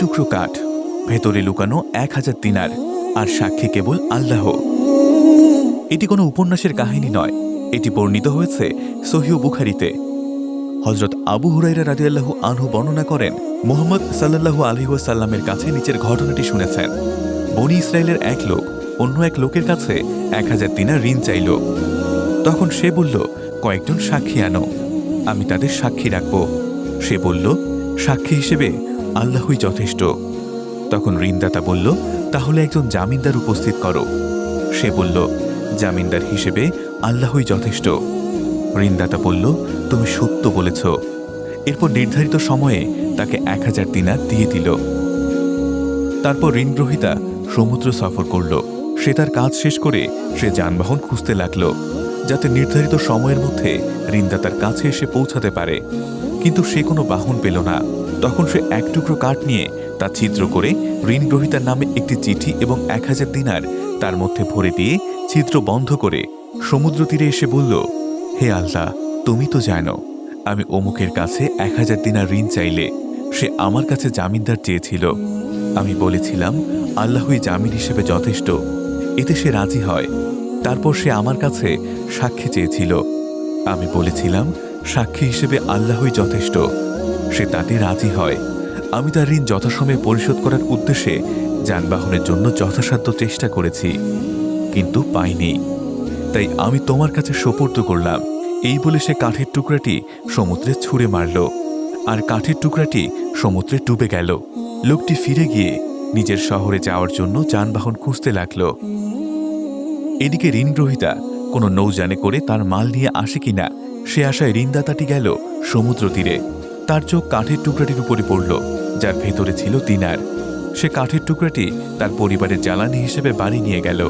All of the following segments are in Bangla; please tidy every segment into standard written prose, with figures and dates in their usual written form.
টুকরো কাঠ, ভেতরে লুকানো 1000 দিনার, আর সাক্ষী কেবল আল্লাহ। এটি কোনো উপন্যাসের কাহিনী নয়, এটি বর্ণিত হয়েছে সহিহ বুখারীতে। হযরত আবু হুরায়রা রাদিয়াল্লাহু আনহু বর্ণনা করেন, মুহাম্মদ সাল্লাল্লাহু আলাইহি ওয়াসাল্লামের কাছে নিচের ঘটনাটি শুনেছেন। বনী ইসরায়েলের এক লোক অন্য এক লোকের কাছে 1000 দিনার ঋণ চাইল। তখন সে বলল, কয়েকজন সাক্ষী আনো, আমি তাদের সাক্ষী রাখব। সে বলল, সাক্ষী হিসেবে আল্লাহই যথেষ্ট। তখন ঋণদাতা বলল, তাহলে একজন জামিনদার উপস্থিত করো। সে বলল, জামিনদার হিসেবে আল্লাহই যথেষ্ট। ঋণদাতা বলল, তুমি সত্য বলেছ। এরপর নির্ধারিত সময়ে তাকে 1000 দিনার দিয়ে দিল। তারপর ঋণগ্রহীতা সমুদ্র সফর করল। সে তার কাজ শেষ করে সে যানবাহন খুঁজতে লাগল, যাতে নির্ধারিত সময়ের মধ্যে ঋণদাতার কাছে এসে পৌঁছাতে পারে। কিন্তু সে কোনো বাহন পেল না। তখন সে এক টুকরো কাঠ নিয়ে তা ছিদ্র করে ঋণগ্রহীতার নামে একটি চিঠি এবং 1000 দিনার তার মধ্যে ভরে দিয়ে ছিদ্র বন্ধ করে সমুদ্র তীরে এসে বলল, হে আল্লাহ, তুমি তো জানো আমি অমুকের কাছে 1000 দিনার ঋণ চাইলে সে আমার কাছে জামিনদার চেয়েছিল। আমি বলেছিলাম আল্লাহই জামিন হিসেবে যথেষ্ট, এতে সে রাজি হয়। তারপর সে আমার কাছে সাক্ষী চেয়েছিল। আমি বলেছিলাম সাক্ষী হিসেবে আল্লাহই যথেষ্ট, সে তাতে রাজি হয়। আমি তার ঋণ যথাসময়ে পরিশোধ করার উদ্দেশ্যে যানবাহনের জন্য যথাসাধ্য চেষ্টা করেছি, কিন্তু পাইনি। তাই আমি তোমার কাছে সোপর্দ করলাম। এই বলে সে কাঠের টুকরাটি সমুদ্রে ছুঁড়ে মারল, আর কাঠের টুকরাটি সমুদ্রে ডুবে গেল। লোকটি ফিরে গিয়ে নিজের শহরে যাওয়ার জন্য যানবাহন খুঁজতে লাগল। এদিকে ঋণগ্রহীতা কোনো নৌযানে করে তার মাল নিয়ে আসে কিনা সে আশায় ঋণদাতাটি গেল সমুদ্র তীরে। তার চোখ কাঠের টুকরাটির উপরে পড়ল, যার ভেতরে ছিল দিনার। সে কাঠের টুকরাটি তার পরিবারের জ্বালানি হিসেবে বাড়ি নিয়ে গেল।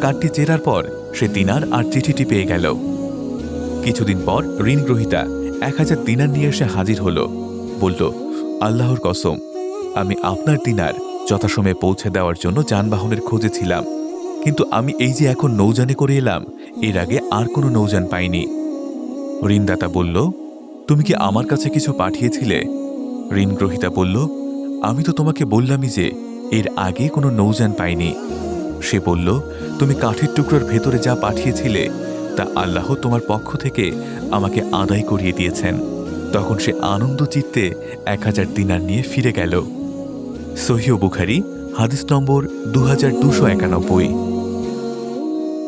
কাঠটি চেরার পর সে দিনার আর চিঠিটি পেয়ে গেল। কিছুদিন পর ঋণগ্রহীতা 1000 দিনার নিয়ে এসে হাজির হল। বলল, আল্লাহর কসম, আমি আপনার দিনার যথাসময়ে পৌঁছে দেওয়ার জন্য যানবাহনের খোঁজে ছিলাম, কিন্তু আমি এই যে এখন নৌযানে করে এলাম, এর আগে আর কোনো নৌযান পাইনি। ঋণদাতা বলল, তুমি কি আমার কাছে কিছু পাঠিয়েছিলে? ঋণগ্রহীতা বলল, আমি তো তোমাকে বললামই যে এর আগে কোনো নৌযান পাইনি। সে বলল, তুমি কাঠের টুকরোর ভেতরে যা পাঠিয়েছিলে তা আল্লাহ তোমার পক্ষ থেকে আমাকে আদায় করিয়ে দিয়েছেন। তখন সে আনন্দ চিত্তে 1000 দিনার নিয়ে ফিরে গেল। সহিহ বুখারী, হাদিস নম্বর 2291।